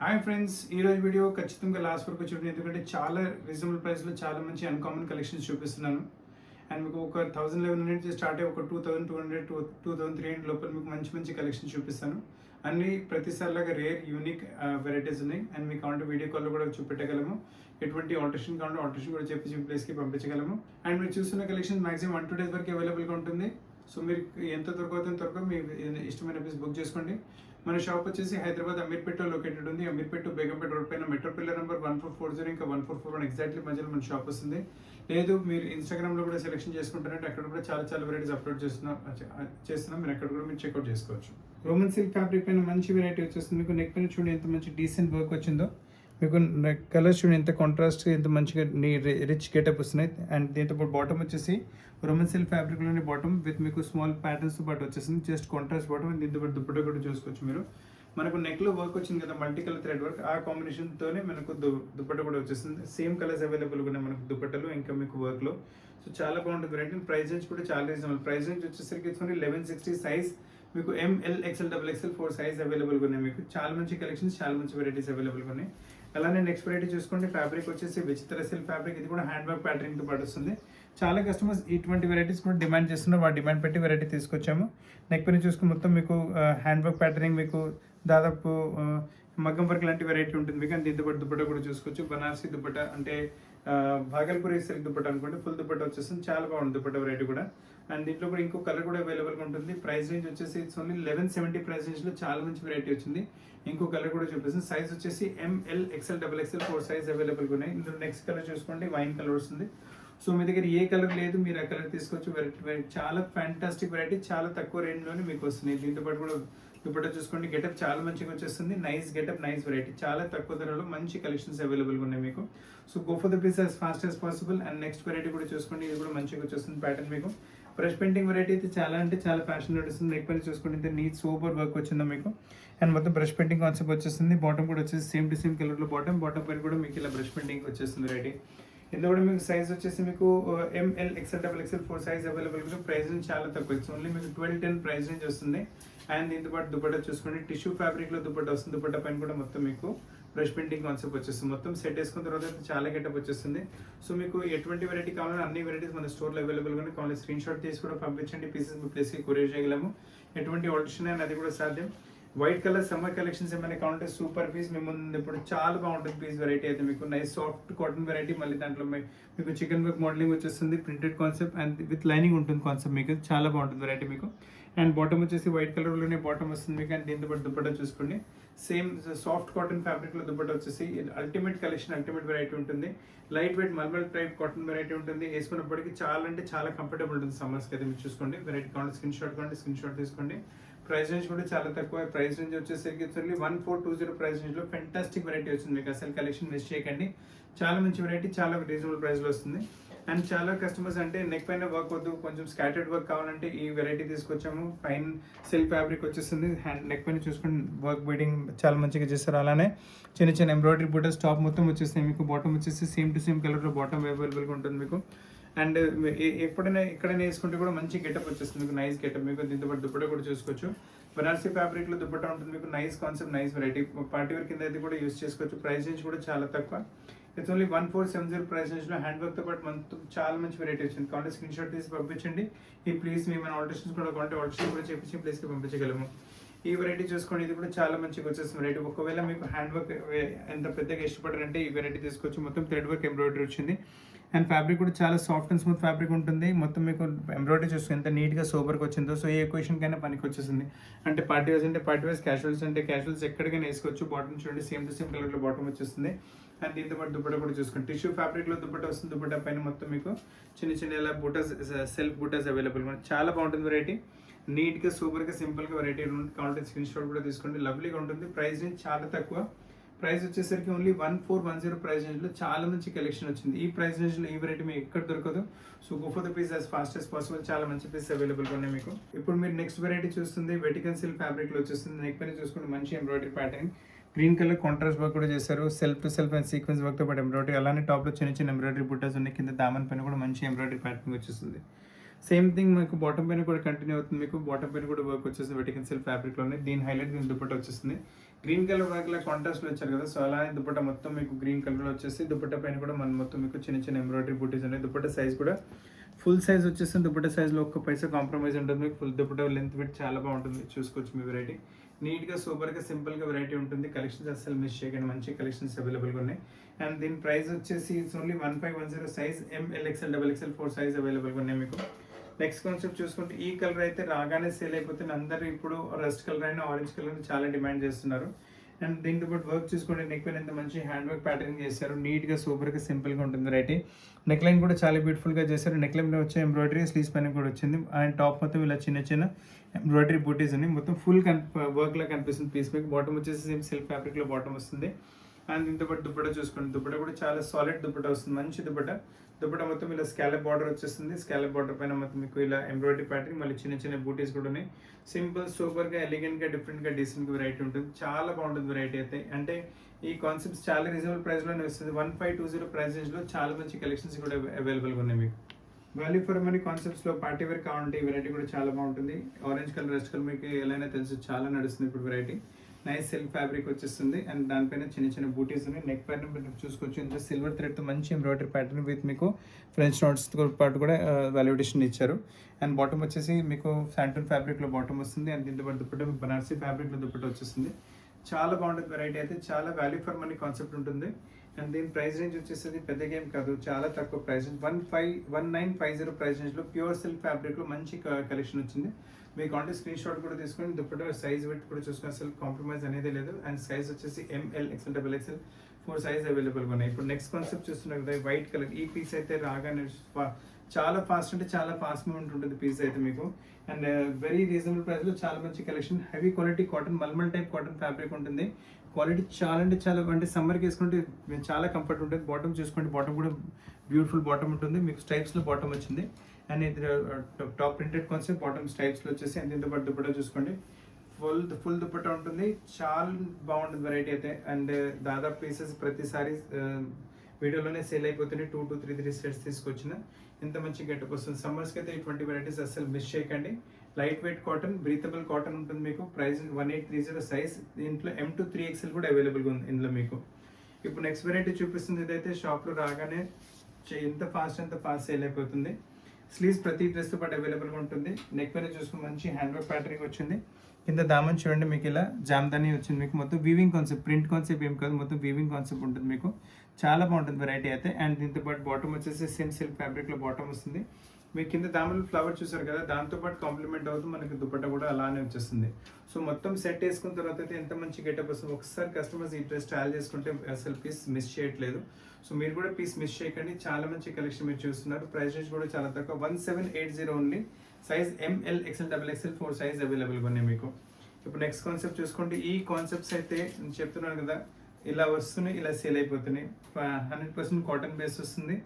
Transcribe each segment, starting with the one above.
Hi friends, ఈరోజు video ఖచ్చితంగా last వరకు చూడండి. ఎందుకంటే చాలా రీజనబుల్ ప్రైస్లో చాలా మంచి అన్కామన్ కలెక్షన్స్ చూపిస్తున్నాను. అండ్ మీకు ఒక 1100 నుంచి స్టార్ట్ అయ్యి ఒక 2200 టు 2300 లోపల మీకు మంచి మంచి కలెక్షన్స్ చూపిస్తాను. అన్ని ప్రతిసారిలాగా రేర్ యూనిక్ వెరైటీస్ ఉన్నాయి. అండ్ మీకు కావాలంటే వీడియో కాల్లో కూడా చూపెట్టగలము. ఎటువంటి ఆల్టరేషన్ కావాలంటే ఆల్టరేషన్ కూడా చెప్పి ప్లేస్కి పంపించగలము. అండ్ మీరు చూస్తున్న కలెక్షన్ మాక్సిమం 1-2 డేస్ వరకు అవైలబుల్గా ఉంటుంది. సో మీరు ఎంత త్వరగా మీ ఇష్టమైన పీస్ బుక్ చేసుకోండి. మన షాప్ వచ్చేసి హైదరాబాద్ అమీర్పేటలో లొకేటెడ్ ఉంది. అమీర్పేట బేగంపేట రోడ్ పైన మెట్రో పిల్లర్ నెంబర్ 1440 ఇంకా 1441 ఎగ్జాక్ట్లీ మధ్యలో మన షాప్ వస్తుంది. లేదు మీరు ఇన్స్టాగ్రామ్లో కూడా సెలెక్షన్ చేసుకుంటారంటే అక్కడ కూడా చాలా వెరైటీస్ అప్లోడ్ చేస్తున్నాం. మీరు అక్కడ కూడా మీరు చెక్అవుట్ చేసుకోవచ్చు. రోమన్ సిల్క్ ఫ్యాబ్రిక్ పైన మంచి వెరైటీ వచ్చేస్తుంది. మీకు నెక్ పైన చూడండి ఎంత మంచి డీసెంట్ వర్క్ వచ్చిందో. మీకు కలర్స్ చూడండి ఎంత కాంట్రాస్ట్, ఎంత మంచిగా రిచ్ గెటప్ వస్తున్నాయి. అండ్ దీంతో పాటు బాటమ్ వచ్చేసి రోమన్ సిల్క్ ఫ్యాబ్రిక్లోని బాటమ్ విత్ మీకు స్మాల్ ప్యాటర్న్స్తో పాటు వచ్చేసింది. Just contrast bottom. దీంతో పాటు దుప్పట్టా కూడా చూసుకోవచ్చు మీరు. మనకు నెక్లో వర్క్ వచ్చింది కదా, మల్టీ కలర్ థ్రెడ్ వర్క్, ఆ కాంబినేషన్తోనే మనకు దుప్పట్టా కూడా వచ్చేసింది. సేమ్ కలర్స్ అవైలబుల్గా ఉన్నాయి మనకు దుప్పట్టలు ఇంకా మీకు వర్క్లో. సో చాలా బాగుంటుంది వెరైటీ. ప్రైస్ రేంజ్ కూడా చాలా రీజనబుల్. ప్రైస్ రేంజ్ వచ్చేసరికి 1160 సైజ్ మీకు ML XL XXL 4 సైజ్ అవైలబుల్గా ఉన్నాయి. మీకు చాలా మంచి కలెక్షన్స్, చాలా మంచి వెరైటీస్ అవైలబుల్గా ఉన్నాయి. అలానే నెక్స్ట్ వెరైటీ చూసుకోండి. ఫ్యాబ్రిక్ వచ్చేసి విచిత్ర సిల్క్ ఫ్యాబ్రిక్. ఇది కూడా హ్యాండ్ వర్క్ ప్యాటర్న్తో పాటు వస్తుంది. చాలా కస్టమర్స్ ఇటువంటి వెరైటీస్ కూడా డిమాండ్ చేస్తున్నారు. వాటి డిమాండ్ పెట్టి వెరైటీ తీసుకొచ్చాము. నెక్ పైన చూసుకుని మొత్తం మీకు హ్యాండ్ వర్క్ ప్యాటర్నింగ్, మీకు దాదాపు మగ్గం వర్క్ లాంటి వెరైటీ ఉంటుంది మీకు. అండ్ దీంతో పాటు దుప్పట్టా కూడా చూసుకోవచ్చు. బనారసి దుప్పట్టా అంటే భాగల్పూరి సిల్క్ దుప్పట్టా అనుకోండి. ఫుల్ దుప్పట్టా వచ్చేస్తుంది. చాలా బాగుంది దుప్పట్టా వెరైటీ కూడా. అండ్ దీంట్లో కూడా ఇంకో కలర్ కూడా అవైలబుల్గా ఉంటుంది. ప్రైస్ రేంజ్ వచ్చేసి ఇట్స్ ఓన్లీ 1170 ప్రైస్ రేంజ్లో చాలా మంచి వెరైటీ వచ్చింది. ఇంకో కలర్ కూడా చూపిస్తుంది. సైజ్ వచ్చేసి ML XL XXL 4 సైజ్ అవైలబుల్గా ఉన్నాయి. ఇందులో నెక్స్ట్ కలర్ చూసుకోండి, వైన్ కలర్ వస్తుంది. సో మీ దగ్గర ఏ కలర్ లేదు, మీరు ఆ కలర్ తీసుకోవచ్చు. వెరైటీ చాలా ఫ్యాంటాస్టిక్ వెరైటీ, చాలా తక్కువ రేంజ్లోనే మీకు వస్తుంది. దీంతో పాటు కూడా దుపట్టా చూసుకోండి. గెటప్ చాలా మంచిగా వచ్చేస్తుంది. Nice getup, nice variety. చాలా తక్కువ ధరలో మంచి కలెక్షన్స్ అవైలబుల్గా ఉన్నాయి మీకు. So go for the piece as fast as possible. And next variety కూడా చూసుకోండి. ఇది కూడా మంచిగా వచ్చేస్తుంది ప్యాటర్న్ మీకు. బ్రష్ పెయింటింగ్ వెరైటీ అయితే చాలా అంటే చాలా ఫ్యాషన్ నడుస్తుంది. నెక్ పైన చూసుకోండి ఇంత నీట్ సూపర్ వర్క్ వచ్చిందో మీకు. అండ్ మొత్తం బ్రష్ పెయింటింగ్ కాన్సెప్ట్ వచ్చేస్తుంది. బాటమ్ కూడా వచ్చేసి సేమ్ టు సేమ్ కలర్లో బాటమ్ పైన కూడా మీకు ఇలా బ్రష్ పెయింటింగ్ వచ్చేస్తుంది వెరైటీ. ఇందులో కూడా మీకు సైజ్ వచ్చేసి మీకు ML XL XXL 4 సైజ్ అవైలబుల్గా. ప్రైస్ రేంజ్ చాలా తక్కువ. ఇట్స్ ఓన్లీ మీకు 1210 ప్రైస్ రేంజ్ వస్తుంది. అండ్ దీంతో పాటు దుపట్టా చూసుకోండి. టిష్యూ ఫ్యాబ్రిక్లో దుపట్టా వస్తుంది. దుపట్టా పైన కూడా మొత్తం మీకు బ్రష్ పెయింటింగ్ కాన్సెప్ట్ వచ్చేస్తుంది. మొత్తం సెట్ వేసుకున్న తర్వాత చాలా గెటప్ వచ్చేస్తుంది. సో మీకు ఎటువంటి వెరైటీ కావాలన్నా అన్ని వెరైటీస్ మన స్టోర్లో అవైలబుల్గా ఉన్నాయి. కావాలి స్క్రీన్ షాట్ తీసి కూడా పంపించండి. పీసెస్ మీ ప్లేస్కి కొరియర్ చేయగలము. ఎటువంటి ఆల్టరేషన్ అయినా అది కూడా సాధ్యం. వైట్ కలర్ సమ్మర్ కలెక్షన్స్ ఏమైనా కావాలంటే సూపర్ పీస్ మీ ముందు ఇప్పుడు చాలా బాగుంటుంది. పీస్ వెరైటీ అయితే మీకు నైస్ సాఫ్ట్ కాటన్ వెరైటీ. మళ్ళీ దాంట్లో మీకు చికెన్ వర్క్ మోడలింగ్ వచ్చేస్తుంది. Printed concept and with lining ఉంటుంది కాన్సెప్ట్ మీకు. చాలా బాగుంటుంది వెరైటీ మీకు. అండ్ బాటమ్ వచ్చేసి వైట్ కలర్లోనే బాటమ్ వస్తుంది మీకు. అండ్ దీంతో పాటు దుపట్టా చూసుకోండి. సేమ్ సాఫ్ట్ కాటన్ ఫ్యాబ్రిక్లో దుపట్టా వచ్చేసి అల్టిమేట్ కలెక్షన్, అల్టిమేట్ వెరైటీ ఉంటుంది. Light weight mulmul type cotton variety ఉంటుంది. వేసుకున్నప్పటికీ చాలా అంటే చాలా కంఫర్టబుల్ ఉంటుంది సమ్మర్స్కి అయితే. మీరు చూసుకోండి వెరైటీ కావాలి స్క్రీన్ షాట్ కావాలి స్క్రీన్ షాట్ తీసుకోండి. ప్రైస్ రేంజ్ కూడా చాలా తక్కువ. ప్రైస్ రేంజ్ వచ్చేసరికి 1420 ప్రైస్ రేంజ్లో ఫెంటాస్టిక్ వెరైటీ వచ్చింది మీకు. అసలు కలెక్షన్ మిస్ చేయకండి. చాలా మంచి వెరైటీ, చాలా రీజనబుల్ ప్రైస్లో వస్తుంది. అండ్ చాలా కస్టమర్స్ అంటే నెక్ పైన వర్క్ వద్దు, కొంచెం స్కాటర్డ్ వర్క్ కావాలంటే ఈ వెరైటీ తీసుకొచ్చాము. ఫైన్ సిల్క్ ఫ్యాబ్రిక్ వచ్చేస్తుంది. హ్యాండ్ నెక్ పైన చూసుకుని వర్క్ బీడింగ్ చాలా మంచిగా చేస్తారు. అలానే చిన్న ఎంబ్రాయిడరీ బూటస్ టాప్ మొత్తం వచ్చేస్తాయి మీకు. బాటమ్ వచ్చేసి సేమ్ టు సేమ్ కలర్లో బాటమ్ అవైలబుల్గా ఉంటుంది మీకు. అండ్ ఎప్పుడైనా ఎక్కడైనా వేసుకుంటే కూడా మంచి గెటప్ వచ్చేస్తుంది మీకు. నైస్ గెటప్ మీకు. దీంతో పాటు దుపట్టా కూడా చూసుకోవచ్చు. బనారసి ఫ్యాబ్రిక్లో దుపట్టా ఉంటుంది మీకు. Nice concept, nice variety. Party wear కింద అయితే కూడా యూస్ చేసుకోవచ్చు. ప్రైస్ రేంజ్ కూడా చాలా తక్కువ. ఇట్స్ ఓన్లీ 1470 ప్రైస్ రేంజ్లో హ్యాండ్ వర్క్తో పాటు మనతో చాలా మంచి వెరైటీ వచ్చింది. కాబట్టి స్క్రీన్ షాట్ తీసి పంపించండి. ఈ ప్లీజ్ మేము ఆల్టరేషన్స్ కూడా కావాలంటే ఆల్టరేషన్ కూడా చేపించి ప్లేస్కి పంపించగలము. ఈ వెరైటీ చూసుకోండి. ఇది కూడా చాలా మంచిగా వచ్చేస్తుంది వెరైటీ. ఒకవేళ మీకు హ్యాండ్ వర్క్ ఎంత పెద్దగా ఇష్టపడారంటే ఈ వెరైటీ తీసుకోవచ్చు. మొత్తం థ్రెడ్ వర్క్ ఎంబ్రాయిడరీ వచ్చింది. అండ్ ఫ్యాబ్రిక్ కూడా చాలా సాఫ్ట్ అండ్ స్మూత్ ఫ్యాబ్రిక్ ఉంటుంది. మొత్తం మీకు ఎంబ్రాయిడరీ చూసుకుని ఎంత నీట్గా సూపర్గా వచ్చిందో. సో ఏ ఒకేషన్కైనా పనికి వచ్చేసింది. అంటే పార్టీ వేర్స్ అంటే పార్టీ వేర్స్, క్యాజువల్స్ అంటే క్యాజువల్స్ ఎక్కడికైనా వేసుకోవచ్చు. బాటమ్ చూడండి సేమ్ టు సేమ్ కలర్లో బాటమ్ వచ్చేస్తుంది. అండ్ దీంతో పాటు దుపట్టా కూడా చూసుకోండి. టిష్యూ ఫ్యాబ్రిక్లో దుపట్టా వస్తుంది. దుపట్టా పైన మొత్తం మీకు చిన్న ఇలా బూటాస్, సెల్ఫ్ బూటాస్ అవైలబుల్గా ఉన్నాయి. చాలా బాగుంటుంది వెరైటీ. నీట్గా సూపర్గా సింపుల్గా వెరైటీ కావాలంటే స్క్రీన్ షాట్ కూడా తీసుకోండి. లవ్లీగా ఉంటుంది. ప్రైస్ రేంజ్ చాలా తక్కువ. ప్రైస్ వచ్చేసరికి ఓన్లీ 1410 ప్రైస్ రేంజ్లో చాలా మంచి కలెక్షన్ వచ్చింది. ఈ ప్రైస్ రేంజ్లో ఈ వెరైటీ మీకు ఎక్కడ దొరకదు. So go for the piece as fast as possible. చాలా మంచి పీస్ అవైలబుల్గా ఉన్నాయి మీకు. ఇప్పుడు మీరు నెక్స్ట్ వెరైటీ చూస్తుంది వెటికన్ సిల్క్ ఫ్యాబ్రిక్లో వచ్చేస్తుంది. నెక్ పైన చూసుకుంటే మంచి embroidery pattern, green colour contrast work కూడా చేశారు. Self to self and sequence వర్క్తో పాటు ఎంబ్రాయిడరీ. అలానే టాప్లో చిన్న ఎంబ్రాయిడరీ బుట్టాస్ ఉన్నాయి. కింద దామన్ పైన కూడా మంచి ఎంబ్రాయిడరీ ప్యాటర్న్ వచ్చేస్తుంది. సేమ్ థింగ్ మీకు బాటమ్ పైన కూడా కంటిన్యూ అవుతుంది. మీకు బాటమ్ పైన కూడా వర్క్ వచ్చేస్తుంది వెటికన్ సిల్క్ ఫ్యాబ్రిక్లోనే. దీని హైలైట్ దీని దుపట్టా వచ్చేస్తుంది గ్రీన్ కలర్ వర్క్ లా కాంట్రాస్ట్లో వచ్చారు కదా, సో అలానే దుపట్టా మొత్తం మీకు గ్రీన్ కలర్లో వచ్చేసి దుపట్టా పైన కూడా మనం మొత్తం మీకు చిన్న చిన్న ఎంబ్రాయిడరీ బూటీస్ ఉన్నాయి. దుపట్టా సైజ్ కూడా ఫుల్ సైజ్ వచ్చేస్తుంది. దుపట్టా సైజ్లో ఒక్క పైసా కాంప్రమైజ్ ఉంటుంది మీకు. ఫుల్ దుపట్టా లెంత్ విత్ చాలా బాగుంటుంది, చూసుకోవచ్చు మీ వెరైటీ. నీట్గా సూపర్గా సింపుల్గా వెరైటీ ఉంటుంది. కలెక్షన్స్ అసలు మిస్ చేయకండి, మంచి కలెక్షన్స్ అవైలబుల్గా ఉన్నాయి. అండ్ దీని ప్రైస్ వచ్చేసి it's only 1510 size ML XL XXL 4 size అవైలబుల్గా ఉన్నాయి మీకు. నెక్స్ట్ కాన్సెప్ట్ చూసుకుంటే ఈ కలర్ అయితే రాగానే సేల్ అయిపోతుంది. అందరూ ఇప్పుడు రస్ట్ కలర్ అయినా ఆరెంజ్ కలర్ చాలా డిమాండ్ చేస్తున్నారు. అండ్ దీంతో పాటు వర్క్ చూసుకోండి, నెక్ పైన ఎంత మంచి హ్యాండ్ వర్క్ ప్యాటర్న్ చేశారు. నీట్గా సూపర్గా సింపుల్గా ఉంటుంది వెరైటీ. నెక్ లైన్ కూడా చాలా బ్యూటిఫుల్గా చేశారు. నెక్ లైన్ వచ్చే ఎంబ్రాయిడరీ స్లీవ్స్ పైన కూడా వచ్చింది. అండ్ టాప్ మొత్తం ఇలా చిన్న చిన్న ఎంబ్రాయిడరీ బూటీస్ ఉన్నాయి. మొత్తం ఫుల్ వర్క్ లా కనిపిస్తుంది పీస్ మీకు. బాటమ్ వచ్చేసి సేమ్ సిల్క్ ఫ్యాబ్రిక్లో బాటమ్ వస్తుంది. అండ్ దీంతో పాటు దుపట్టా చూసుకోండి, దుపట్టా కూడా చాలా సాలిడ్ దుపట్టా వస్తుంది, మంచి దుపట్టా. దుపట్టా మొత్తం ఇలా స్కాలప్ బార్డర్ వచ్చేస్తుంది. స్కాలప్ బార్డర్ పైన మొత్తం మీకు ఇలా ఎంబ్రాయిడరీ ప్యాటర్న్, మళ్ళీ చిన్న చిన్న బూటీస్ కూడా ఉన్నాయి. సింపుల్ సూపర్గా ఎలిగెంట్గా డిఫరెంట్గా డీసెంట్గా వెరైటీ ఉంటుంది. చాలా బాగుంటుంది వెరైటీ అయితే. అంటే ఈ కాన్సెప్ట్స్ చాలా రీజనబుల్ ప్రైస్లోనే వస్తుంది. 1520 ప్రైస్ రేంజ్లో చాలా మంచి కలెక్షన్స్ కూడా అవైలబుల్గా ఉన్నాయి మీకు. వాల్యూ ఫర్ మనీ కాన్సెప్ట్స్లో పార్టీ వేర్ కావాలంటే ఈ వెరైటీ కూడా చాలా బాగుంటుంది. ఆరెంజ్ కలర్ రెస్ట్ కలర్ మీకు ఎలా తెలుసు, చాలా నడుస్తుంది ఇప్పుడు వెరైటీ. నైస్ సిల్క్ ఫ్యాబ్రిక్ వచ్చేస్తుంది. అండ్ దానిపైన చిన్న చిన్న బూటీస్ ఉన్నాయి. నెక్ పైన చూసుకోవచ్చు, ఇంత సిల్వర్ థ్రెడ్తో మంచి ఎంబ్రాయిడరీ ప్యాటర్న్ విత్ మీకు ఫ్రెంచ్ నోట్స్తో పాటు కూడా వాల్యుడేషన్ ఇచ్చారు. అండ్ బాటమ్ వచ్చేసి మీకు శాంటన్ ఫ్యాబ్రిక్లో బాటమ్ వస్తుంది. అండ్ దీంతో పాటు దుపట్టా బనారసీ ఫ్యాబ్రిక్లో దుపట్టా వచ్చేస్తుంది. చాలా బాగుంటుంది వెరైటీ అయితే, చాలా వాల్యూ ఫర్ మనీ కాన్సెప్ట్ ఉంటుంది. అండ్ దీని ప్రైస్ రేంజ్ వచ్చేసి పెద్ద గేమ్ కాదు, చాలా తక్కువ ప్రైస్ రేంజ్. 1950 ప్రైస్ రేంజ్లో ప్యూర్ సిల్క్ ఫ్యాబ్రిక్లో మంచి కలెక్షన్ వచ్చింది. మీకు అంటే స్క్రీన్ షాట్ కూడా తీసుకొని దుపట్టా సైజ్ పెట్టి కూడా చూసుకుని అసలు కాంప్రమైజ్ అనేది లేదు. అండ్ సైజ్ వచ్చేసి ML XL XXL 4 సైజ్ అవైలబుల్గా ఉన్నాయి. ఇప్పుడు నెక్స్ట్ కాన్సెప్ట్ చూస్తున్నారు కదా, వైట్ కలర్. ఈ పీస్ అయితే రాగానే చాలా ఫాస్ట్ అంటే చాలా ఫాస్ట్ మూమెంట్ ఉంటుంది పీస్ అయితే మీకు. అండ్ వెరీ రీజనబుల్ ప్రైస్లో చాలా మంచి collection. Heavy quality cotton, mulmul type cotton fabric ఉంటుంది. క్వాలిటీ చాలా అంటే చాలా, అంటే సమ్మర్కి వేసుకుంటే చాలా కంఫర్ట్ ఉంటుంది. బాటమ్ చూసుకోండి, బాటమ్ కూడా బ్యూటిఫుల్ బాటమ్ ఉంటుంది మీకు. స్ట్రైప్స్లో బాటమ్ వచ్చింది. అండ్ ఇది టాప్ ప్రింటెడ్ కాన్సెప్ట్, బాటమ్ స్ట్రైప్స్లో వచ్చేసి. అండ్ దీంతో పాటు దుపట్టా చూసుకోండి, ఫుల్ దుపట్టా ఉంటుంది. చాలా బాగుంటుంది వెరైటీ అయితే. అండ్ దాదాపు పీసెస్ ప్రతిసారి వీడియోలోనే సేల్ అయిపోతుంది. 2 to 3 సెట్స్ తీసుకొచ్చిన ఎంత మంచి గెటప్ వస్తుంది. సమ్మర్స్కి అయితే ఇటువంటి వెరైటీస్ అసలు మిస్ చేయకండి. Light weight cotton, breathable cotton ఉంటుంది మీకు. Price 1830 size. దీంట్లో M to 3XL కూడా అవైలబుల్గా ఉంది ఇందులో మీకు. ఇప్పుడు నెక్స్ట్ వెరైటీ చూపిస్తుంది. ఇదైతే షాప్లో రాగానే ఎంత ఫాస్ట్ సేల్ అయిపోతుంది. స్లీవ్స్ ప్రతి డ్రెస్తో పాటు అవైలబుల్గా ఉంటుంది. నెక్ పైన చూసుకుని మంచి హ్యాండ్ వర్క్ ప్యాటర్నింగ్ వచ్చింది. కింద దామన్ చూడండి మీకు ఇలా జామ్దాని వచ్చింది మీకు. మొత్తం వీవింగ్ కాన్సెప్ట్, ప్రింట్ కాన్సెప్ట్ ఏం కాదు, మొత్తం వీవింగ్ కాన్సెప్ట్ ఉంటుంది మీకు. చాలా బాగుంటుంది వెరైటీ అయితే. అండ్ దీంతో పాటు బాటమ్ వచ్చేసి సేమ్ సిల్క్ ఫ్యాబ్రిక్లో బాటమ్ వస్తుంది. మీకు కింద దామన్ ఫ్లవర్ చూసారు కదా, దాంతోపాటు కాంప్లిమెంట్ అవుతూ మనకి దుపట్టా కూడా అలానే వచ్చేస్తుంది. సో మొత్తం సెట్ వేసుకున్న తర్వాత అయితే ఎంత మంచి గెటప్ వస్తుంది. ఒకసారి కస్టమర్స్ ఈ డ్రెస్ ట్రయల్ చేసుకుంటే అసలు పీస్ మిస్ చేయట్లేదు. సో మీరు కూడా పీస్ మిస్ చేయకండి. చాలా మంచి కలెక్షన్ మీరు చూస్తున్నారు. ప్రైస్ రేంజ్ కూడా చాలా తక్కువ, 1780 only. Size ML XL XXL 4 size అవైలబుల్గా ఉన్నాయి మీకు. ఇప్పుడు నెక్స్ట్ కాన్సెప్ట్ చూసుకోండి. ఈ కాన్సెప్ట్స్ అయితే నేను చెప్తున్నాను కదా, ఇలా వస్తున్నాయి, ఇలా సేల్ అయిపోతున్నాయి. 100% కాటన్ బేస్ వస్తుంది.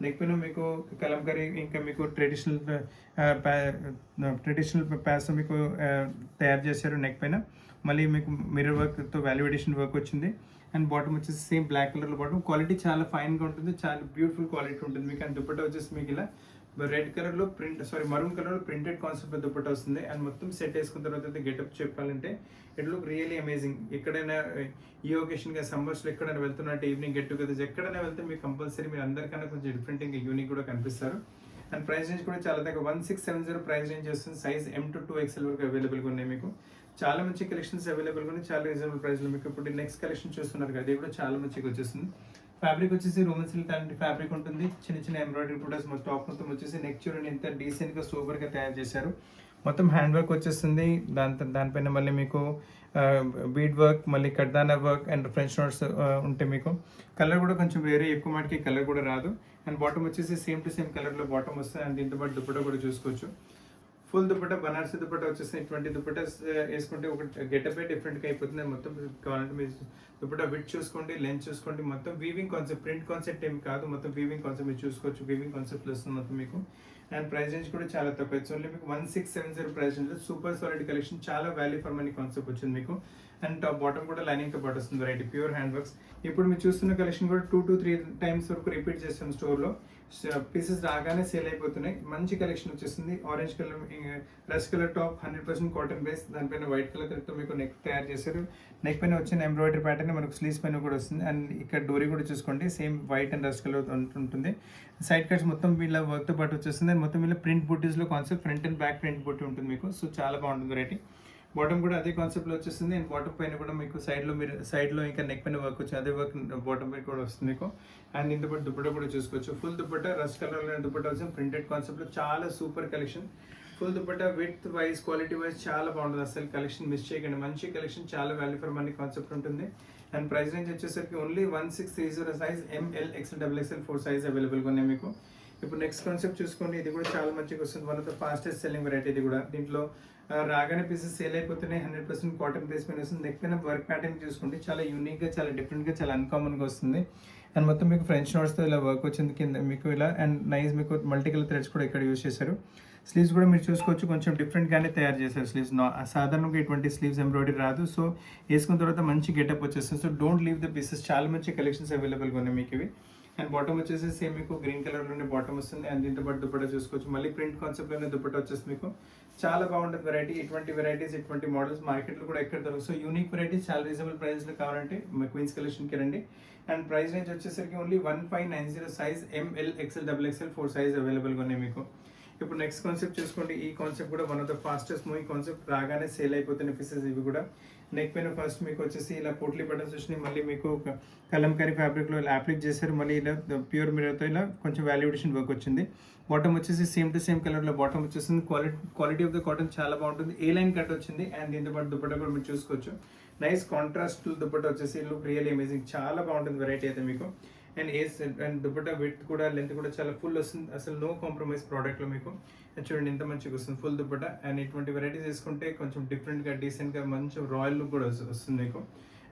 నెక్ పైన మీకు కలంకరీ, ఇంకా మీకు ట్రెడిషనల్ ప్యాస్ మీకు తయారు చేశారు నెక్ పైన. మళ్ళీ మీకు మిర్రర్ వర్క్తో వాల్యుడేషన్ వర్క్ వచ్చింది. అండ్ బాటమ్ వచ్చేసి సేమ్ బ్లాక్ కలర్లో బాటమ్. క్వాలిటీ చాలా ఫైన్గా ఉంటుంది, చాలా బ్యూటిఫుల్ క్వాలిటీ ఉంటుంది మీకు. అండ్ దుపట్టా వచ్చేసి మీకు ఇలా రెడ్ కలర్లో మరూన్ కలర్లో ప్రింటెడ్ కాన్సెప్ట్ దుపట్టా వస్తుంది. అండ్ మొత్తం సెట్ వేసుకున్న తర్వాత అయితే గెటప్ చెప్పాలంటే ఇట్ లుక్ రియలీ అమేజింగ్. ఎక్కడైనా ఈ ఒకేషన్గా సమ్మర్స్లో ఎక్కడైనా వెళ్తున్నట్టు ఈవినింగ్ గెట్ టుగెదర్స్ ఎక్కడైనా వెళ్తే మీకు కంపల్సరీ మీరు అందరికన్నా కొంచెం డిఫరెంట్ ఇంకా యూనిక్ కూడా కనిపిస్తారు. అండ్ ప్రైస్ రేంజ్ కూడా చాలా తక్కువ, 1670 ప్రైస్ రేంజ్ వస్తుంది. సైజ్ M to 2XL వరకు అవైలబుల్గా ఉన్నాయి మీకు. చాలా మంచి కలెక్షన్స్ అవైలబుల్గా ఉన్నాయి, చాలా రీజనబుల్ ప్రైస్లో మీకు. ఇప్పుడు నెక్స్ట్ కలెక్షన్ చూస్తున్నారు కదా, ఇది కూడా చాలా మంచిగా వచ్చేస్తుంది. ఫ్యాబ్రిక్ వచ్చేసి రోమన్ సిల్క్ అలాంటి ఫ్యాబ్రిక్ ఉంటుంది. చిన్న చిన్న ఎంబ్రాయిడరీ ప్రొడక్ట్స్ మొత్తం టాప్ మొత్తం వచ్చేసి. నెక్ చూడండి ఎంత డీసెంట్గా సూపర్గా తయారు చేశారు. మొత్తం హ్యాండ్ వర్క్ వచ్చేస్తుంది. దానిపైన మళ్ళీ మీకు బీడ్ వర్క్, మళ్ళీ కడ్దానా వర్క్ అండ్ ఫ్రెంచ్ నోట్స్ ఉంటాయి మీకు. కలర్ కూడా కొంచెం వేరే, ఎక్కువ మాటికి కలర్ కూడా రాదు. అండ్ బాటమ్ వచ్చేసి సేమ్ టు సేమ్ కలర్లో బాటమ్ వస్తుంది. అండ్ దీంతో పాటు దుపట్టా కూడా చూసుకోవచ్చు. ఫుల్ దుపట్టా, బనారసి దుపట్టా వచ్చేసి. ఇటువంటి దుపట్టా వేసుకుంటే ఒక గెటప్ డిఫరెంట్గా అయిపోతుంది. మొత్తం కావాలంటే మీరు దుపట్టా విడ్ చూసుకోండి, లెంత్ చూసుకోండి. మొత్తం వీవింగ్ కాన్సెప్ట్, ప్రింట్ కాన్సెప్ట్ ఏం కాదు, మొత్తం వీవింగ్ కాన్సెప్ట్ మీరు చూసుకోవచ్చు. వీవింగ్ కాన్సెప్ట్ వస్తుంది మొత్తం మీకు. అండ్ ప్రైస్ రేంజ్ కూడా చాలా తక్కువ. ఇట్స్ ఓన్లీ మీకు 1670 price range. Super solid collection, చాలా వాల్యూ ఫర్ మనీ కాన్సెప్ట్ వచ్చింది మీకు. అండ్ టాప్ బాటమ్ కూడా లైనింగ్తో పాటు వస్తుంది వెరైటీ, ప్యూర్ హ్యాండ్ వర్క్స్. ఇప్పుడు మీరు చూస్తున్న కలెక్షన్ కూడా 2 to 3 టైమ్స్ వరకు రిపీట్ చేస్తాం స్టోర్లో. పీసెస్ రాగానే సేల్ అయిపోతున్నాయి. మంచి కలెక్షన్ వచ్చేస్తుంది. Orange colour, rust colour top, 100% cotton base, దానిపైన వైట్ కలర్ తో మీకు నెక్ తయారు చేశారు. నెక్ పైన వచ్చిన ఎంబ్రాయిడరీ ప్యాటర్న్ మనకు స్లీవ్స్ పైన కూడా వస్తుంది. అండ్ ఇక్కడ డోరీ కూడా చూసుకోండి, same white and rust colour ఉంటుంది. సైడ్ కట్స్ మొత్తం వీళ్ళ వర్క్ తో పాటు వచ్చేస్తుంది. అండ్ మొత్తం వీళ్ళ ప్రింట్ బూటీస్ లో concept front and back print బూటీ ఉంటుంది మీకు. సో చాలా బాగుంటుంది వెరైటీ. బాటమ్ కూడా అదే కాన్సెప్ట్లో వచ్చేస్తుంది. అండ్ బాటమ్ పైన కూడా మీకు సైడ్లో ఇంకా నెక్ పైన వర్క్ వచ్చి అదే వర్క్ బాటమ్ పైన కూడా వస్తుంది మీకు. అండ్ ఇంత పాటు దుపట్టా కూడా చూసుకోవచ్చు. ఫుల్ దుపట్టా రస్ట్ కలర్లో దుపట్టా వచ్చిన ప్రింటెడ్ కాన్సెప్ట్లో చాలా super collection. Full dupatta with wise quality wise చాలా బాగుంటుంది. అసలు కలెక్షన్ మిస్ చేయకండి. మంచి కలెక్షన్, చాలా వాల్యూ ఫర్ మనీ కాన్సెప్ట్ ఉంటుంది. అండ్ ప్రైస్ రేంజ్ వచ్చేసరికి only 1630 size, ML XL XXL 4 size అవైలబుల్గా ఉన్నాయి మీకు. ఇప్పుడు నెక్స్ట్ కాన్సెప్ట్ చూసుకోండి. ఇది కూడా చాలా మంచిగా వస్తుంది. One of the fastest selling variety ఇది కూడా. దీంట్లో రాగానే పీసెస్ సేల్ అయిపోతున్నాయి. 100% కాటన్ బేస్ పైన వస్తుంది. నెక్ పైన వర్క్ ప్యాటర్న్ చూసుకోండి, చాలా యూనిక్గా, చాలా డిఫరెంట్గా, చాలా అన్కామన్గా వస్తుంది. అండ్ మొత్తం మీకు ఫ్రెంచ్ నోట్స్తో ఇలా వర్క్ వచ్చింది కింద మీకు ఇలా. అండ్ నైస్ మీకు మల్టీ కలర్ థ్రెడ్స్ కూడా ఇక్కడ యూస్ చేశారు. స్లీవ్స్ కూడా మీరు చూసుకోవచ్చు, కొంచెం డిఫరెంట్గానే తయారు చేశారు స్లీవ్స్. సాధారణంగా ఇటువంటి స్లీవ్స్ ఎంబ్రాయిడరీ రాదు. సో వేసుకున్న తర్వాత మంచి గెటప్ వచ్చేస్తుంది. So don't leave the pieces. చాలా మంచి కలెక్షన్స్ అవైలబుల్గా ఉన్నాయి మీకు ఇవి. అండ్ బాటమ్ వచ్చేసి సేమ్ మీకు గ్రీన్ కలర్లోనే బాటమ్ వస్తుంది. అండ్ దీంతో పాటు దుపట్టా చూసుకోవచ్చు. మళ్ళీ ప్రింట్ కాన్సెప్ట్లోనే దుపట్టా వచ్చేసి మీకు చాలా బాగుంటుంది వెరైటీ. ఇటువంటి వెరైటీస్, ఇటువంటి మోడల్స్ మార్కెట్లో కూడా ఎక్కడ దొరుకుతుంది. సో యూనిక్ వెరైటీస్ చాలా రీజనబుల్ ప్రైస్లో కావాలంటే మా క్వీన్స్ కలెక్షన్కి రండి. అండ్ ప్రైస్ రేంజ్ వచ్చేసరికి only 1590 size, ML XL XXL 4 size అవైలబుల్గా ఉన్నాయి మీకు. ఇప్పుడు నెక్స్ట్ కాన్సెప్ట్ చూసుకోండి. ఈ కాన్సెప్ట్ కూడా one of the fastest moving concept. రాగానే సేల్ అయిపోతున్న పీసెస్ ఇవి కూడా. నెక్ పైన ఫస్ట్ మీకు వచ్చేసి ఇలా పోట్లీ బటన్స్ వచ్చినాయి. మళ్ళీ మీకు కలంకారీ ఫ్యాబ్రిక్లో ఇలా అప్లిక్ చేశారు. మళ్ళీ ఇలా ప్యూర్ మిరర్తో ఇలా కొంచెం వాల్యుయేషన్ వర్క్ వచ్చింది. బాటమ్ వచ్చేసి సేమ్ టు సేమ్ కలర్లో బాటమ్ వచ్చేసింది. క్వాలిటీ ఆఫ్ ద కాటన్ చాలా బాగుంటుంది. ఏ లైన్ కట్ వచ్చింది. అండ్ దీంతో పాటు దుపట్టా కూడా మీరు చూసుకోవచ్చు. నైస్ కాంట్రాస్ట్ దుపట్టా వచ్చేసి లుక్ రియల్ అమేజింగ్, చాలా బాగుంటుంది వెరైటీ అయితే మీకు. అండ్ దుపట్టా విత్ కూడా లెంత్ కూడా చాలా ఫుల్ వస్తుంది. అసలు నో కాంప్రమైజ్ ప్రోడక్ట్లో మీకు. చూడండి ఎంత మంచిగా వస్తుంది ఫుల్ దుపట్టా. అండ్ ఇటువంటి వెరైటీస్ వేసుకుంటే కొంచెం డిఫరెంట్గా, డీసెంట్గా, మంచి రాయల్ లుక్ కూడా వస్తుంది మీకు.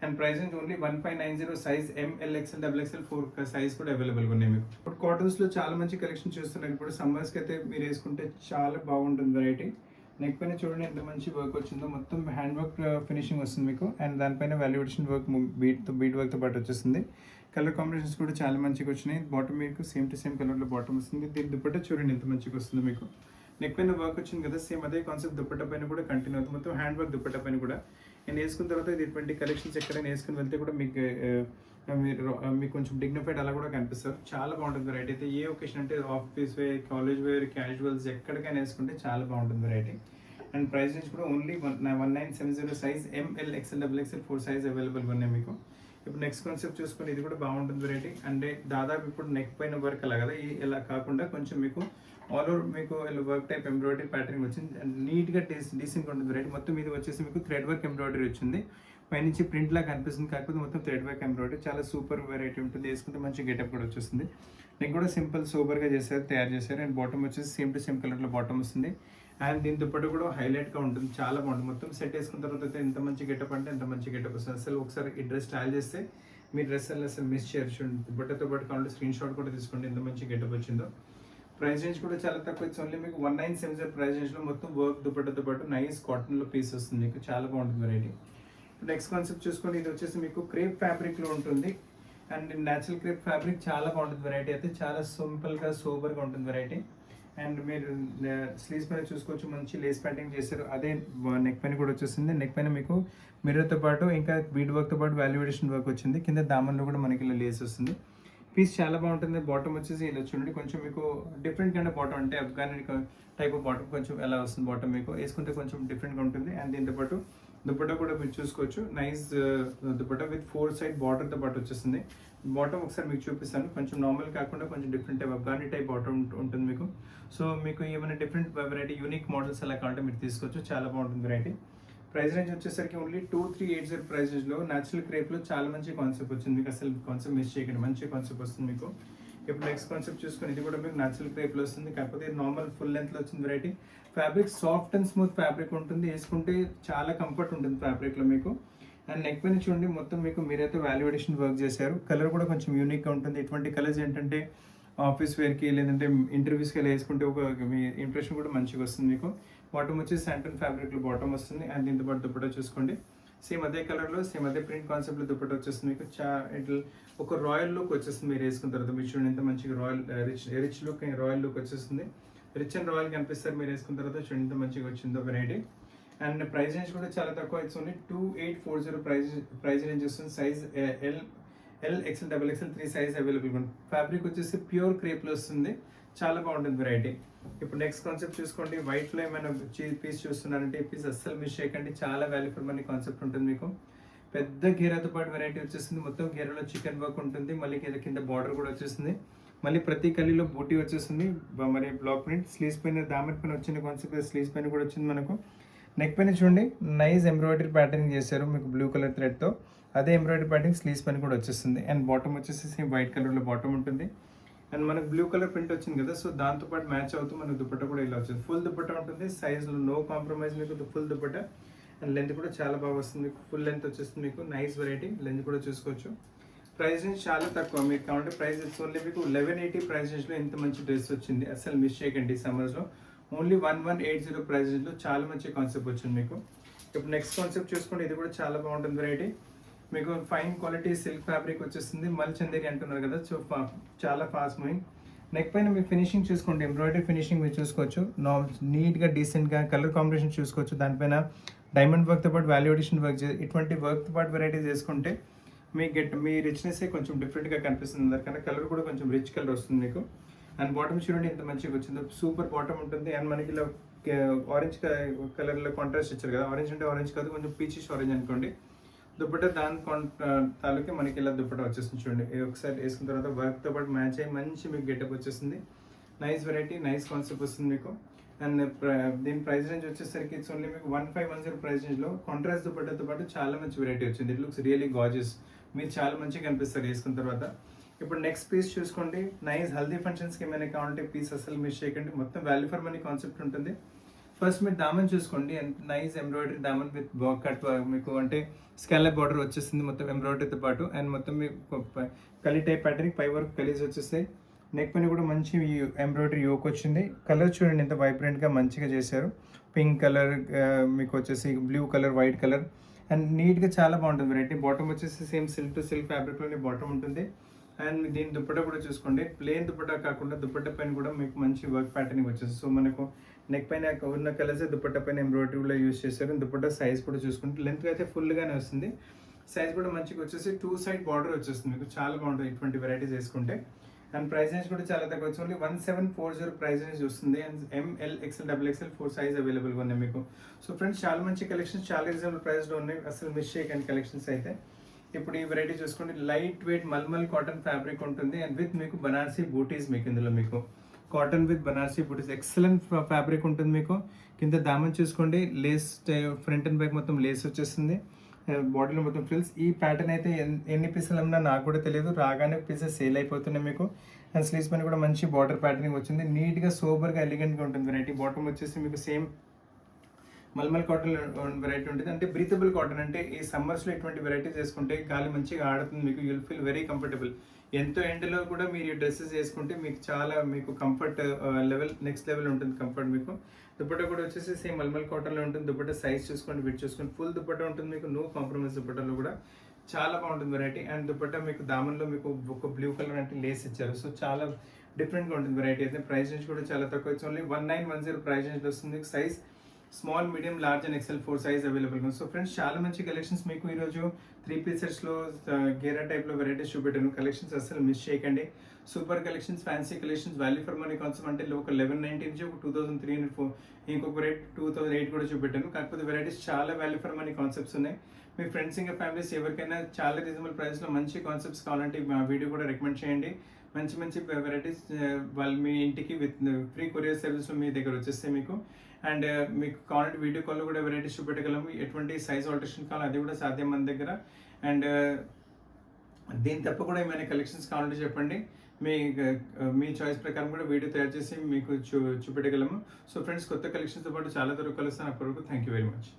అండ్ ప్రైస్ నుంచి only 1590 size, ML XL XXL 4 size కూడా అవైలబుల్గా ఉన్నాయి మీకు. ఇప్పుడు కాటన్స్లో చాలా మంచి కలెక్షన్ చూస్తున్నారు. ఇప్పుడు సమ్మర్స్కి అయితే మీరు వేసుకుంటే చాలా బాగుంటుంది వెరైటీ. నెక్ పైన చూడండి ఎంత మంచి వర్క్ వచ్చిందో. మొత్తం హ్యాండ్ వర్క్ ఫినిషింగ్ వస్తుంది మీకు. అండ్ దానిపైన వాల్యుయేషన్ వర్క్ బీట్ వర్క్తో పాటు వచ్చేస్తుంది. కలర్ కాంబినేషన్స్ కూడా చాలా మంచిగా వచ్చినాయి. బాటమ్ మీకు సేమ్ టు సేమ్ కలర్లో బాటమ్ వస్తుంది. దీని దుపట్టా చూడండి ఎంత మంచిగా వస్తుంది మీకు. నెక్ పైన వర్క్ వచ్చింది కదా, సేమ్ అదే కాన్సెప్ట్ దుపట్టా పైన కూడా కంటిన్యూ అవుతుంది. మొత్తం హ్యాండ్ వర్క్ దుపట్టా పైన కూడా. నేను వేసుకున్న తర్వాత ఇది 20 కలెక్షన్స్ ఎక్కడైనా వేసుకుని వెళ్తే కూడా మీకు మీకు కొంచెం డిగ్నిఫైడ్ అలా కూడా కనిపిస్తారు. చాలా బాగుంటుంది వెరైటీ అయితే. ఏ ఒకేషన్ అంటే office wear, college wear, casuals ఎక్కడికైనా వేసుకుంటే చాలా బాగుంటుంది వెరైటీ. అండ్ ప్రైస్ నుంచి కూడా only 1970 size, ML XL XXL 4 size అవైలబుల్గా ఉన్నాయి మీకు. ఇప్పుడు నెక్స్ట్ కాన్సెప్ట్ చూసుకొని ఇది కూడా బాగుంటుంది వెరైటీ. అంటే దాదాపు ఇప్పుడు నెక్ పైన వర్క్ అలా కదా, ఇలా కాకుండా కొంచెం మీకు ఆల్ ఓవర్ మీకు వర్క్ టైప్ ఎంబ్రాయిడరీ ప్యాటర్న్ వచ్చింది. అండ్ నీట్గా డీసెంట్గా ఉంటుంది వెరైటీ. మొత్తం ఇది వచ్చేసి మీకు థ్రెడ్ వర్క్ ఎంబ్రాయిడరీ వచ్చింది. పైనుంచి ప్రింట్ లాగా కనిపిస్తుంది, కాకపోతే మొత్తం థ్రెడ్ వర్క్ ఎంబ్రాయిడరీ. చాలా సూపర్ వెరైటీ ఉంటుంది. వేసుకుంటే మంచి గెటప్ కూడా వచ్చేస్తుంది. నెక్ కూడా సింపుల్ సూపర్గా తయారు చేశారు. అండ్ బాటమ్ వచ్చేసి సేమ్ టు సేమ్ కలర్లో బాటమ్ వస్తుంది. అండ్ దీని దుపట్టా కూడా హైలైట్గా ఉంటుంది, చాలా బాగుంటుంది. మొత్తం సెట్ వేసుకున్న తర్వాత అయితే ఎంత మంచి గెటప్ అంటే ఎంత మంచి గెటప్ వస్తుంది. అసలు ఒకసారి ఈ డ్రెస్ స్టైల్ చేస్తే మీ డ్రెస్ అసలు మిస్ చేయరు. చూడండి దుపట్టాతో పాటు కావాలంటే స్క్రీన్ షాట్ కూడా తీసుకోండి ఎంత మంచి గెటప్ వచ్చిందో. ప్రైస్ రేంజ్ కూడా చాలా తక్కువ ఇచ్చి ఓన్లీ మీకు 1970 ప్రైస్ రేంజ్లో మొత్తం వర్క్ దుపట్టాతో పాటు నైస్ కాటన్లో పీస్ వస్తుంది మీకు. చాలా బాగుంటుంది వెరైటీ. నెక్స్ట్ కాన్సెప్ట్ చూసుకోండి. ఇది వచ్చేసి మీకు క్రేప్ ఫ్యాబ్రిక్లో ఉంటుంది. అండ్ న్యాచురల్ క్రేప్ ఫ్యాబ్రిక్ చాలా బాగుంటుంది వెరైటీ అయితే. చాలా సింపుల్గా సూపర్గా ఉంటుంది వెరైటీ. అండ్ మీరు స్లీవ్స్ పైన చూసుకోవచ్చు, మంచి లేస్ ప్యాటింగ్ చేశారు. అదే నెక్ పైన కూడా వచ్చేసింది. నెక్ పైన మీకు మిర్రర్తో పాటు ఇంకా బీడ్ వర్క్తో పాటు వాల్యుయేషన్ వర్క్ వచ్చింది. కింద దామన్లో కూడా మనకి ఇలా లేస్ వస్తుంది. పీస్ చాలా బాగుంటుంది. బాటమ్ వచ్చేసి ఇలా చూడండి, కొంచెం మీకు డిఫరెంట్ కైండ్ ఆఫ్ బాటమ్, అంటే అఫ్ఘానీ టైప్ ఆఫ్ బాటమ్ కొంచెం ఎలా వస్తుంది బాటమ్ మీకు. వేసుకుంటే కొంచెం డిఫరెంట్గా ఉంటుంది. అండ్ దీంతో పాటు దుపట్టా కూడా మీరు చూసుకోవచ్చు. నైస్ దుపట్టా విత్ 4 సైడ్ బార్డర్తో పాటు వచ్చేస్తుంది. బాటమ్ ఒకసారి మీకు చూపిస్తాను. కొంచెం నార్మల్ కాకుండా కొంచెం different type Afghani type bottom ఉంటుంది మీకు. సో మీకు ఏమైనా డిఫరెంట్ వెరైటీ యూనిక్ మోడల్స్ అలా కావాలంటే మీరు తీసుకోవచ్చు. చాలా బాగుంటుంది వెరైటీ. ప్రైస్ రేంజ్ వచ్చేసరికి ఓన్లీ 2380 ప్రైస్ రేంజ్లో న్యాచురల్ క్రేప్లో చాలా మంచి కాన్సెప్ట్ వచ్చింది మీకు. అసలు కాన్సెప్ట్ మిస్ చేయకండి, మంచి కాన్సెప్ట్ వస్తుంది మీకు. ఇప్పుడు నెక్స్ట్ కాన్సెప్ట్ చూసుకొని ఇది కూడా మీకు న్యాచురల్ క్రేప్లో వస్తుంది, కాకపోతే నార్మల్ ఫుల్ లెంత్లో వచ్చింది variety. Fabric soft and smooth fabric ఉంటుంది. వేసుకుంటే చాలా కంఫర్ట్ ఉంటుంది ఫ్యాబ్రిక్లో మీకు. అండ్ నెక్ పైన చూడండి మొత్తం మీకు మీరైతే వాల్యుయేషన్ వర్క్ చేశారు. కలర్ కూడా కొంచెం యూనిక్గా ఉంటుంది. ఇటువంటి కలర్స్ ఏంటంటే ఆఫీస్ వేర్కి లేదంటే ఇంటర్వ్యూస్కి వెళ్ళి వేసుకుంటే ఒక మీ ఇంప్రెషన్ కూడా మంచిగా వస్తుంది మీకు. బాటమ్ వచ్చి శాంటన్ ఫ్యాబ్రిక్లో బాటమ్ వస్తుంది. అండ్ దీంతో పాటు దుపట్టా చూసుకోండి. సేమ్ అదే కలర్లో సేమ్ అదే ప్రింట్ కాన్సెప్ట్లో దుపట్టా వచ్చేస్తుంది మీకు. ఇట్లా ఒక రాయల్ లుక్ వచ్చేస్తుంది మీరు వేసుకున్న తర్వాత. మీరు చూడండి ఎంత మంచిగా royal rich look royal look వచ్చేస్తుంది. రిచ్ అండ్ రాయల్ కనిపిస్తారు మీరు వేసుకున్న తర్వాత. చూడండి ఎంత మంచిగా వచ్చిందో వెరైటీ. అండ్ ప్రైస్ రేంజ్ కూడా చాలా తక్కువ. ఇట్స్ ఓన్లీ 2840 ప్రైస్ రేంజ్ వస్తుంది. Size L XL double XL 3 size available ఉంది. ఫ్యాబ్రిక్ వచ్చేసి ప్యూర్ క్రేప్లో వస్తుంది. చాలా బాగుంటుంది వెరైటీ. ఇప్పుడు నెక్స్ట్ కాన్సెప్ట్ చూసుకోండి. వైట్లో ఏమైనా పీస్ చూస్తున్నారంటే ఈ పీస్ అస్సలు మిస్ చేయకండి. చాలా వాల్యూ ఫర్ మనీ కాన్సెప్ట్ ఉంటుంది మీకు. పెద్ద గేరాతో పాటు వెరైటీ వచ్చేస్తుంది. మొత్తం గేరాలో చికెన్ వర్క్ ఉంటుంది. మళ్ళీ కింద బార్డర్ కూడా వచ్చేస్తుంది. మళ్ళీ ప్రతి కలీలో బూటీ వచ్చేస్తుంది. మరి బ్లాక్ ప్రింట్ స్లీవ్స్ పైన దామన్ పైన వచ్చిన కాన్సెప్ట్ స్లీవ్స్ పైన కూడా వచ్చింది మనకు. నెక్ పైన చూడండి నైస్ ఎంబ్రాయిడరీ ప్యాటర్న్ చేశారు మీకు బ్లూ కలర్ థ్రెడ్తో. అదే ఎంబ్రాయిడరీ ప్యాటర్న్ స్లీవ్స్ పైన కూడా వచ్చేస్తుంది. అండ్ బాటమ్ వచ్చేసి సేమ్ వైట్ కలర్లో బాటమ్ ఉంటుంది. అండ్ మనకు బ్లూ కలర్ ప్రింట్ వచ్చింది కదా, సో దాంతోపాటు మ్యాచ్ అవుతూ మనకు దుపట్టా కూడా ఇలా వచ్చింది. ఫుల్ దుపట్టా ఉంటుంది. సైజ్లో నో కాంప్రమైజ్ మీకు ఫుల్ దుపట్టా. అండ్ లెంత్ కూడా చాలా బాగా వస్తుంది. ఫుల్ లెంత్ వచ్చేస్తుంది మీకు. Nice variety. లెంత్ కూడా చూసుకోవచ్చు. ప్రైస్ రేంజ్ చాలా తక్కువ. మీకు కావాలంటే ప్రైస్ ఓన్లీ మీకు 1180 ప్రైస్ రేంజ్లో ఇంత మంచి డ్రెస్ వచ్చింది. అసలు మిస్ చేయకండి. సమ్మర్స్లో ఓన్లీ 1180 ప్రైస్ రేంజ్లో చాలా మంచి కాన్సెప్ట్ వచ్చింది మీకు. ఇప్పుడు నెక్స్ట్ కాన్సెప్ట్ చూసుకోండి. ఇది కూడా చాలా బాగుంటుంది వెరైటీ. మీకు ఫైన్ క్వాలిటీ సిల్క్ ఫ్యాబ్రిక్ వచ్చేస్తుంది. మల్చందేరి అంటున్నారు కదా, సో చాలా ఫాస్ట్ మూవింగ్. నెక్ పైన మీరు ఫినిషింగ్ చూసుకోండి. ఎంబ్రాయిడరీ ఫినిషింగ్ మీరు చూసుకోవచ్చు. నీట్గా డీసెంట్గా కలర్ కాంబినేషన్ చూసుకోవచ్చు. దానిపైన డైమండ్ వర్క్తో పాటు వాల్యూ అడిషన్ వర్క్ ఇటువంటి వర్క్తో పాటు వెరైటీస్ వేసుకుంటే మీ రిచ్నెస్సే కొంచెం డిఫరెంట్గా కనిపిస్తుంది. దానికన్నా కలర్ కూడా కొంచెం రిచ్ కలర్ వస్తుంది మీకు. అండ్ బాటమ్ చూడండి ఎంత మంచిగా వచ్చిందో. సూపర్ బాటమ్ ఉంటుంది. అండ్ మనకి ఇలా ఆరెంజ్ కలర్లో కాంట్రాస్ట్ ఇచ్చారు కదా. ఆరెంజ్ అంటే ఆరెంజ్ కాదు, కొంచెం పీచిష్ ఆరెంజ్ అనుకోండి. దుపట్టా దాని తాలూకే మనకి ఇలా దుపట్టా వచ్చేస్తుంది చూడండి. ఒకసారి వేసుకున్న తర్వాత వర్క్తో పాటు మ్యాచ్ అయ్యి మంచి మీకు గెటప్ వచ్చేస్తుంది. నైస్ వెరైటీ, నైస్ కాన్సెప్ట్ వస్తుంది మీకు. అండ్ దీని ప్రైస్ రేంజ్ వచ్చేసరికి ఇట్స్ ఓన్లీ మీకు 1510 ప్రైస్ రేంజ్లో కాంట్రాస్ట్ దుపట్టాతో పాటు చాలా మంచి వెరైటీ వచ్చింది. It looks really gorgeous. మీరు చాలా మంచిగా కనిపిస్తారు వేసుకున్న తర్వాత. ఇప్పుడు నెక్స్ట్ పీస్ చూసుకోండి. నైస్ హల్దీ ఫంక్షన్స్కి ఏమైనా కావాలంటే పీస్ అసలు మిస్ చేయకండి. మొత్తం వాల్యూ ఫర్ మనీ కాన్సెప్ట్ ఉంటుంది. ఫస్ట్ మీరు దామన్ చూసుకోండి. Nice embroidery Daman with cut మీకు అంటే స్కాలప్ బార్డర్ వచ్చేస్తుంది మొత్తం ఎంబ్రాయిడరీతో పాటు. అండ్ మొత్తం మీకు కలీ టైప్ ప్యాటర్న్ పై వరకు కలీస్ వచ్చేస్తాయి. నెక్ పైన కూడా మంచి ఎంబ్రాయిడరీ యోక్ వచ్చింది. కలర్ చూడండి ఎంత వైబ్రెంట్గా మంచిగా చేశారు. పింక్ కలర్ మీకు వచ్చేసి blue colour, white colour and నీట్గా చాలా బాగుంటుంది వెరైటీ. బాటమ్ వచ్చేసి సేమ్ సిల్క్ టు సిల్క్ ఫ్యాబ్రిక్లోనే బాటమ్ ఉంటుంది. అండ్ దీని దుపట్టా కూడా చూసుకోండి. ప్లెయిన్ దుపట్టా కాకుండా దుపట్టా పైన కూడా మీకు మంచి వర్క్ ప్యాటర్నింగ్ వచ్చేసి. సో మనకు నెక్ పైన ఉన్న కలర్స్ దుపట్టా పైన ఎంబ్రాయిడరీలో యూస్ చేశారు. దుపట్టా సైజ్ కూడా చూసుకుంటే లెంత్ అయితే ఫుల్గానే వస్తుంది. సైజ్ కూడా మంచిగా వచ్చేసి 2 సైడ్ బార్డర్ వచ్చేస్తుంది మీకు. చాలా బాగుంటుంది ఇటువంటి వెరైటీస్ వేసుకుంటే. అండ్ ప్రైస్ రేంజ్ కూడా చాలా తక్కువ వచ్చి ఓన్లీ 1740 ప్రైస్ రేంజ్ వస్తుంది. And M L XL double XL 4 size అవైలబుల్గా ఉన్నాయి మీకు. సో ఫ్రెండ్స్ చాలా మంచి కలెక్షన్స్, చాలా రీజనబుల్ ప్రైస్లో ఉన్నాయి. అసలు మిస్ చేయకండి కలెక్షన్స్ అయితే. ఇప్పుడు ఈ వెరైటీ చూసుకోండి. Light weight mulmul cotton fabric ఉంటుంది. అండ్ విత్ మీకు బనారసీ బూటీస్ మీకు ఇందులో మీకు కాటన్ విత్ బనారసీ బూటీస్ ఎక్సలెంట్ ఫ్యాబ్రిక్ ఉంటుంది మీకు. కింద దామన్ చూసుకోండి. లేస్ ఫ్రంట్ అండ్ బ్యాక్ మొత్తం లేస్ వచ్చేస్తుంది. బాడీలో మొత్తం ఫ్రిల్స్. ఈ ప్యాటర్న్ అయితే ఎన్ని పీసులు అన్నా నాకు కూడా తెలియదు. రాగానే పీసెస్ సేల్ అయిపోతున్నాయి మీకు. అండ్ స్లీవ్స్ పైన కూడా మంచి బార్డర్ ప్యాటర్నింగ్ వచ్చింది. నీట్గా సోబర్గా ఎలిగెంట్గా ఉంటుంది వెరైటీ. బాటమ్ వచ్చేసి మీకు సేమ్ మల్మల్ కాటన్ వెరైటీ ఉంటుంది. అంటే బ్రీతబుల్ కాటన్. అంటే ఈ సమ్మర్స్లో ఇటువంటి వెరైటీస్ వేసుకుంటే గాలి మంచిగా ఆడుతుంది మీకు. You'll feel very comfortable. ఎంతో ఎండలో కూడా మీరు ఈ డ్రెస్సెస్ వేసుకుంటే మీకు చాలా మీకు కంఫర్ట్ నెక్స్ట్ లెవెల్ ఉంటుంది కంఫర్ట్ మీకు. దుపట్టా కూడా వచ్చేసి సేమ్ మల్మల్ కాటన్లో ఉంటుంది. దుపట్టా సైజ్ చూసుకోండి, విడ్ చూసుకోండి. ఫుల్ దుపట్టా ఉంటుంది మీకు. నో కాంప్రమైజ్ దుపట్టాలో కూడా చాలా బాగుంటుంది వెరైటీ. అండ్ దుపట్టా మీకు దామన్లో మీకు ఒక బ్లూ కలర్ అంటే లేస్ ఇచ్చారు. సో చాలా డిఫరెంట్గా ఉంటుంది వెరైటీ అయితే. ప్రైస్ రేంజ్ కూడా చాలా తక్కువ. ఇట్స్ ఓన్లీ 1910 ప్రైస్ రేంజ్ వస్తుంది. Size small, medium, large and XL 4 size available ఉంది. సో ఫ్రెండ్స్ చాలా మంచి కలెక్షన్స్ మీకు ఈరోజు 3 పీసెస్లో గేరా టైప్లో వెరైటీస్ చూపెట్టాను. కలెక్షన్స్ అసలు మిస్ చేయకండి. Super collections, fancy collections, value for money concept. అంటే ఒక 1190 నుంచి ఒక 2304, ఇంకొక రేట్ 2008 కూడా చూపెట్టాను. కాకపోతే వెరైటీస్ చాలా వాల్యూ ఫర్ మనీ కాన్సెప్ట్స్ ఉన్నాయి. మీ ఫ్రెండ్స్ ఇంకా ఫ్యామిలీస్ ఎవరికైనా చాలా రీజనబుల్ ప్రైస్లో మంచి కాన్సెప్ట్స్ కావాలంటే మా వీడియో కూడా రికమెండ్ చేయండి. మంచి మంచి వెరైటీస్ వాళ్ళు మీ ఇంటికి విత్ ఫ్రీ కొరియర్ సర్వీస్ మీ దగ్గర వచ్చేస్తే మీకు. అండ్ మీకు కావాలంటే వీడియో కాల్లో కూడా వెరైటీస్ చూపెట్టగలము. ఎటువంటి సైజ్ ఆల్టరేషన్ కావాలి అది కూడా సాధ్యం మన దగ్గర. అండ్ దీని తప్ప కూడా ఏమైనా కలెక్షన్స్ కావాలంటే చెప్పండి. మీ చాయిస్ ప్రకారం కూడా వీడియో తయారు చేసి మీకు చూపెట్టగలము. సో ఫ్రెండ్స్ కొత్త కలెక్షన్స్తో పాటు చాలా త్వరగా కలుస్తాను. అప్పటివరకు థ్యాంక్ యూ వెరీ మచ్.